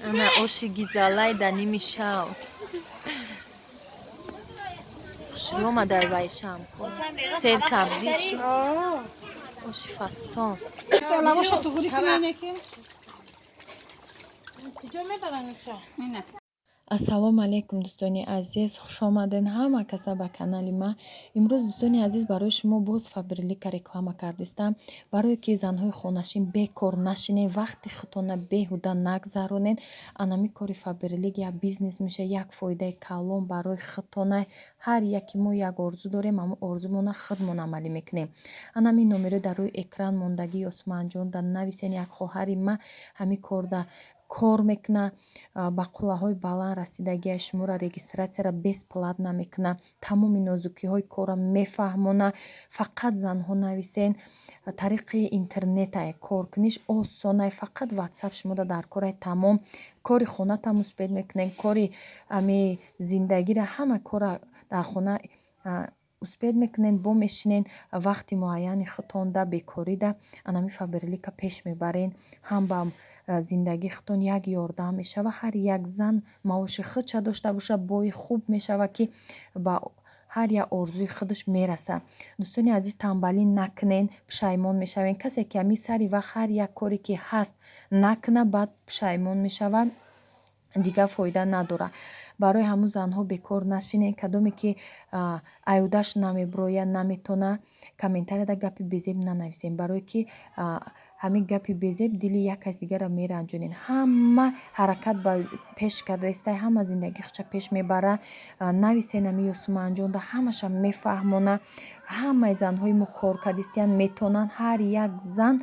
Ana oshi gizalay da nimi sham. Xushro omaday vaysham. Ser sabzi chu. Oshi fason. لواش تغری کنه که ассалому алайкум дӯстони азиз, хушомаден ҳама каса ба канали ма. имрӯз дӯстони азиз барои шумо боз фабрилика реклама кардистам, барое ки занҳои хонашин бекор нашинен, вақти худтона беҳуда нагзаронен. Анами кори фабрилик як бизнес меша, як фоидаи калон барои худтона. ҳар яки мо як орзу дорем, аммо орзумона худмон амалӣ мекунем. анами номеро дар рӯи экран мондагӣ османҷон да нависен. як хоҳари ма ҳами корда кор мекуна, ба қуллаҳои баланд расидагиаш шуморо регистратсияра бесплатна мекуна, тамоми нозукиҳои корро мефаҳмона. фақат занҳо нависен, тариқи интернетае кор куниш осонае, фақат ватсап шумода дар корае тамом. кори хонатам муспед мекунен, кори ами зиндагира ҳама кора дар хона успед мекунен, бо мешинен. вақти муайяни худтонда бекорида анами фабрилика пеш мебарен. ҳам ба зиндаги худтон як ёрдам мешава. ҳар як зан маоши худша дошта боша, бои хуб мешава ки ба ҳар як орзуи худаш мераса. дӯстони азиз, танбалӣ накунен, пушаймон мешавен. касе ки ами сари вақт ҳар як коре ки ҳаст накуна, баъд пушаймон мешава, дигар фоида надора. барои ҳамун занҳо бекор нашинен. кадоме ки айудаш намеброяд, наметона, комментарияда гапи безеб нанависен, барое ки ҳамин гапи безеб дили як каси дигара меранҷонен. ҳама ҳаракат ба пеш кардаистай, ҳама зиндаги худша пеш мебара. нависен ами османҷонда ҳамаша мефаҳмона. ҳамаи занҳои мо кор кардистиян метонан. ҳар як зан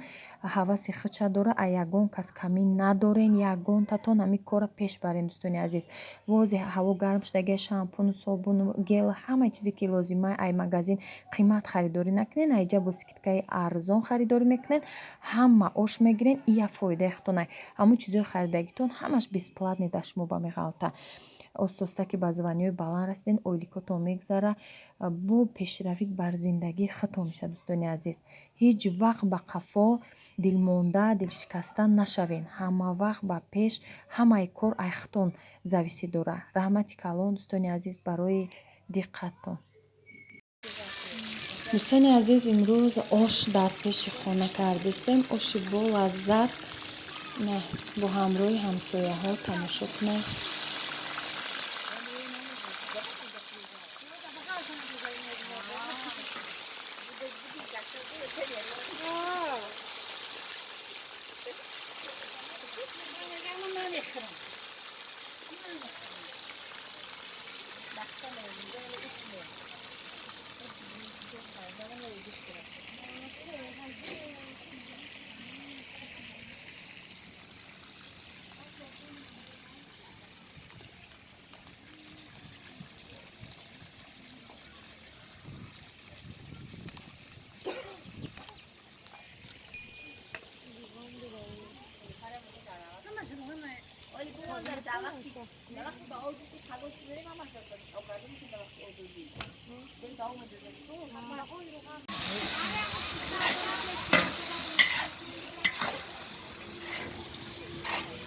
ҳаваси худша дора, а ягон кас камӣ надорен. ягонтатон ами кора пеш барен. дӯстони азиз, возе ҳаво гарм шудаги шампуну собуну гел, ҳамаи чизе ки лозимае ай магазин қимат харидорӣ накунен, айҷа бо скидкаи арзон харидорӣ мекунен, ҳама ош мегирен. ия фоидаи худтонае. ҳамун чизои харидагитон ҳамаш бесплатне дар шумо ба меғалта. остоста ки ба заваниҳои баланд расиден, ойликотон мегзара, бо пешравид бар зиндагии худтон меша. дӯстони азиз, ҳеҷ вақт ба қафо дилмонда, дилшикаста нашавен. ҳама вақт ба пеш, ҳамаи кор ай худтон зависӣ дора. раҳмати калон дӯстони азиз барои диққаттон. дӯстони азиз, имрӯз ош дар пеши хона кардистем. оши бо лаззат. бо ҳамроҳи ҳамсояҳо тамошо кунед.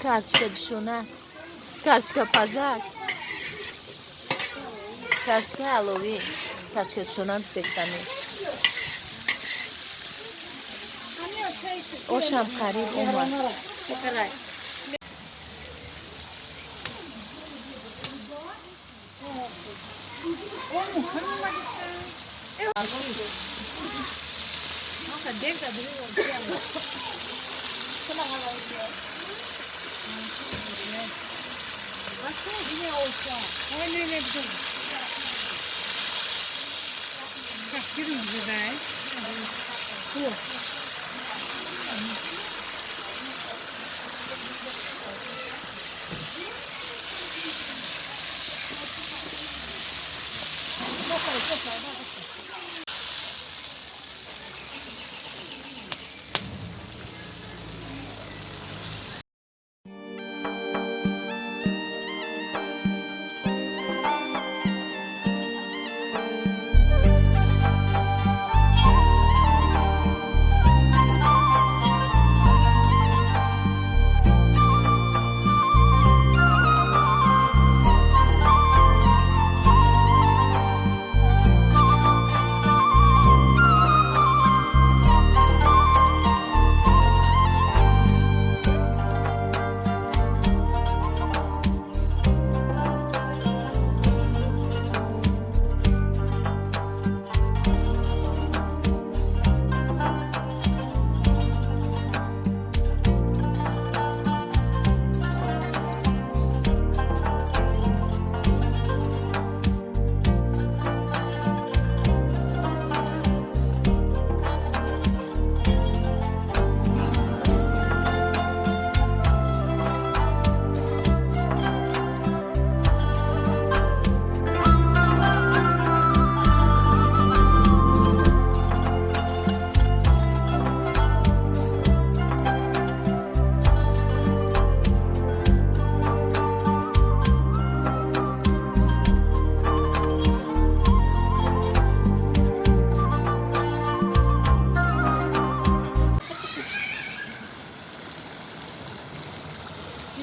Карточка душона, карточка пазак, карточка алови, карточка душона бестани. ошам қариб омад.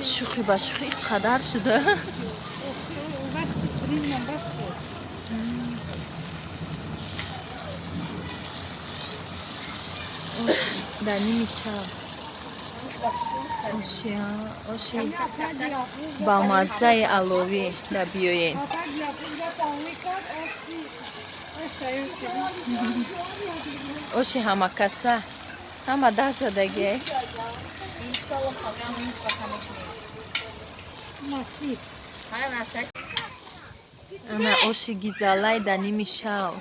شوخی با شوخی قدر شده. وقتش بریم من بس خود. در نیمی شب اوشی با مزه علوی در بیوین. اوشی همه کسه همه دست زدگی. نصیب. انا اوشی گیزالای در نیمی شب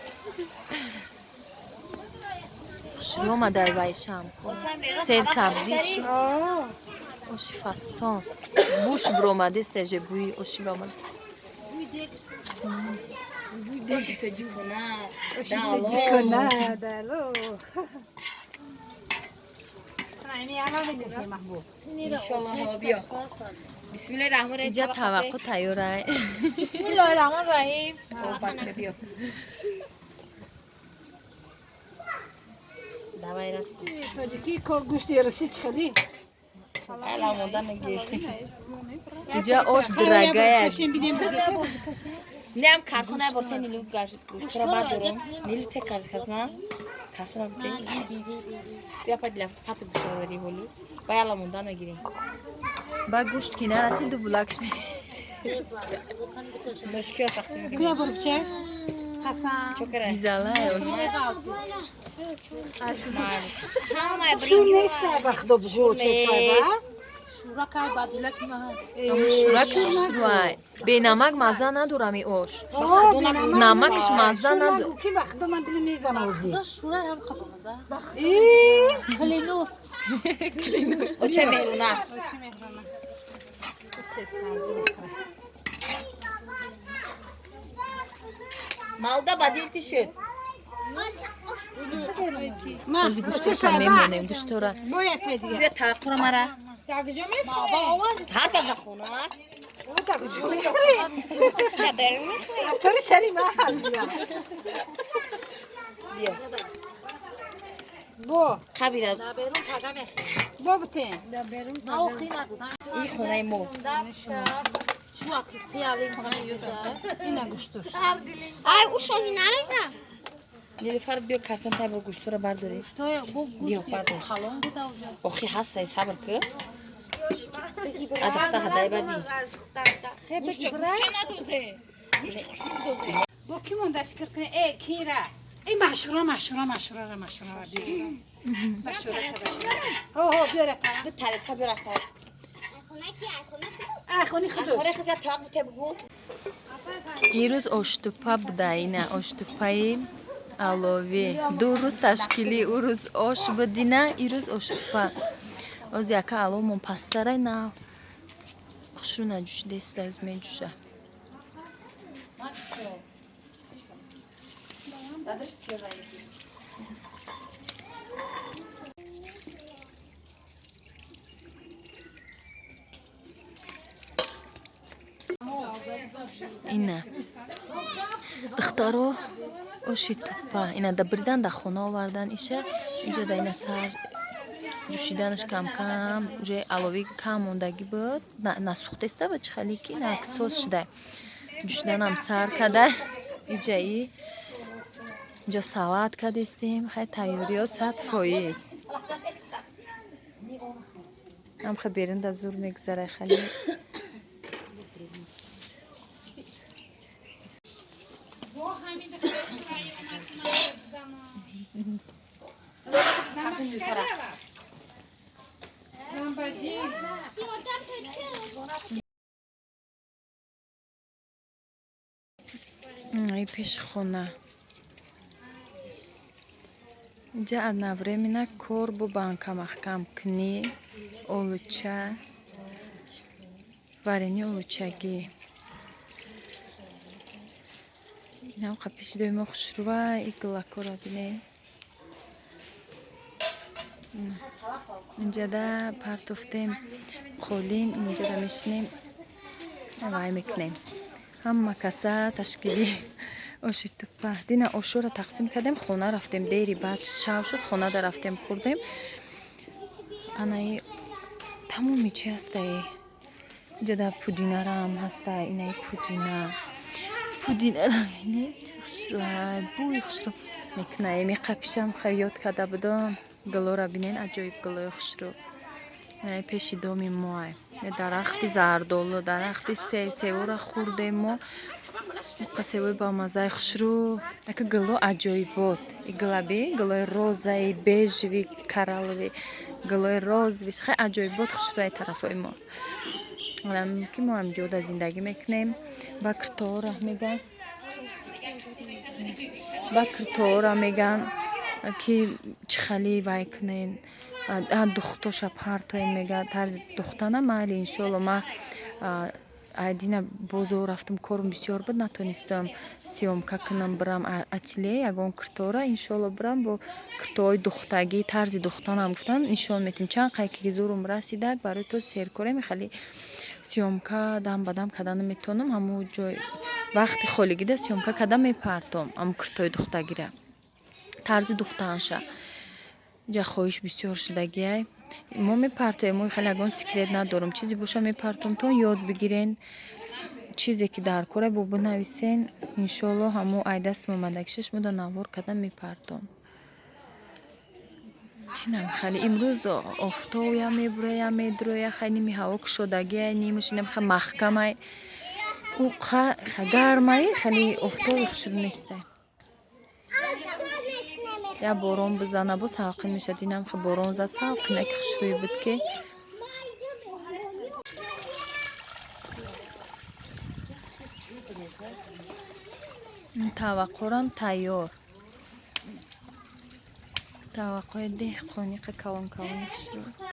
شروع ما در ویشم سیر سبزی چی اوشی فاسون بوش برومده استرجه بوی اوشی بامد Deixa eu te contar. کنه دلو. اینی الان میکشه محبوب. İnşallah abi ya. Bismillahirrahmanirrahim. اینجا توقع تیاره. Bismillahirrahmanirrahim. Bahçe bir. دوای رفت تاجیکی کو گوشتی رسی چخلی. Ela ondan ne geçti? اینجا اوش درگه کشیم بیدیم بزیده. Ne am karsana borte nilu guştura bardurum. Nilu tek karsana. Karsana borte. Ya padla patı guştura veri bolu. Bayala ondan ne gireyim. با گوشت که نرسید دو بلاکش می Müşkül taksim gibi. کیا برو بچه؟ حسن. Çok ara. گیزاله اوش شو نیست وقت دو بگو چه سایبه؟ همون شورکش شروعه به نمک مزه ندارم ای اوش آه نمکش مزه ندارم نگو کی وقت دو من دل میزن آوزی. O çe mehruna. Malda badil tişört. ما از چه گوشت سایبه؟ میمونیم گوشت را باید دیگه. Bir tavaktura mara. Herkes de khuna. او تا کجا میخوری؟ Haberin mi? افری سری ما حزیا. Diyor. بو Kabira. بو بتین. İyi khunay mo. اینا گوشتوش. Ay uşağı nerede? Nilüfer bir karton tabi kuştura bardori. Yok pardon. Ohi hasta sabır ki. Adakta haday badi. بو کی مونده فکر کنه ای کیرا ای مشهوره بیاره مشهوره اوه بیاره Bu tarifte bir akar. خونی خودو Akore kıza tavuk bu tabi bu. ایروز اشتوپا بوده اینه اشتوپای علوی دو روز تشکیلی او روز آش بدینه ایروز اشتوپا از یکه علومون پستره نه بخشو نجوش دست از میجوشه اینه دخترو اوشی توپا اینا دبریدن در خونه آوردن ایشه اینجا در اینه سر جوشیدنش کم کم جای علاوی کم موندگی بود نسوخته است بچه خیلی که نه سوس شده جوشیدن هم سر کده اینجایی اینجا سواد کده استیم خیلی تیاری ها 100%. هم خیلی بیرون در زور میگذره خیلی ای پیش خونه اینجا از نوره مینه کور بو بانکا محکم کنی اولوچه وارینی اولوچگی اینم خب پیش دوی مخش رو ای گلاکو را بینه اینجا دا پرتفتیم خولین اینجا دا میشنیم وای میکنیم هم کسا تشکیلی اوشی توپا دینا اوشو را تقسیم کردیم خونه رفتیم دیری بعد شب شد خونه دا رفتیم خوردیم انایی تمومی چی هست ای جدا پودینه را هم هسته اینه پودینه را بینید خوش رو بوی خوش رو میکنه ایمی قپیشم خیاط کرده بودم گلو را بینید عجایب گلوی خوش رو اینه پیشی دومی ماه درخت زردالو درخت سیو را خورده ما سیوی با مزه خوش رو اکه گلو عجایب بود گلابی گلوی روزای بیجوی کرالوی گلوی روزویش خیلی عجایب بود خوش روی طرفای ما که ما هم جدا زندگی میکنیم بکرتورا میگن بکرتورا میگن که چخلی وای کنین دختوشا پرتوی میگه طرز دختانه مالی انشالله ما دینا بازو رفتم کارم بسیار بود نتونستم سیومکا کنم برم اتلیه یگان کرتورا انشالله برم با کرتوهای دختگی طرز دختانم گفتن نشان میتیم چند قایقی زورم رسیده برای تو سیر کنه میخوای سیومکا دم بدم کدن میتونم همو جای وقتی خالی ده سیومکا کدن میپرتم ام کرتوی دختگی را طرز دختانشه جا خواهش بسیار شدگیه ما میپرتویم ما خیلی اگان سکرت ندارم چیزی باشه میپرتم تا یاد بگیرین چیزی که در کاره با بنویسین انشالله همو ای دست ممدکشش مده نوار کدن میپرتم اینم خیلی امروز افتاویا میبره میدرویا خیلی می هوا که شدگیه نیمش اینم خیلی محکمه او گرمه خیلی افتاوی خوشر نیسته یا بارون بزنه باز حلقه میشه دینم خیلی بارون زد حلقه نک خوشروی بود که توقعم تیار توقع ده خونی که کلان کلان خوشروی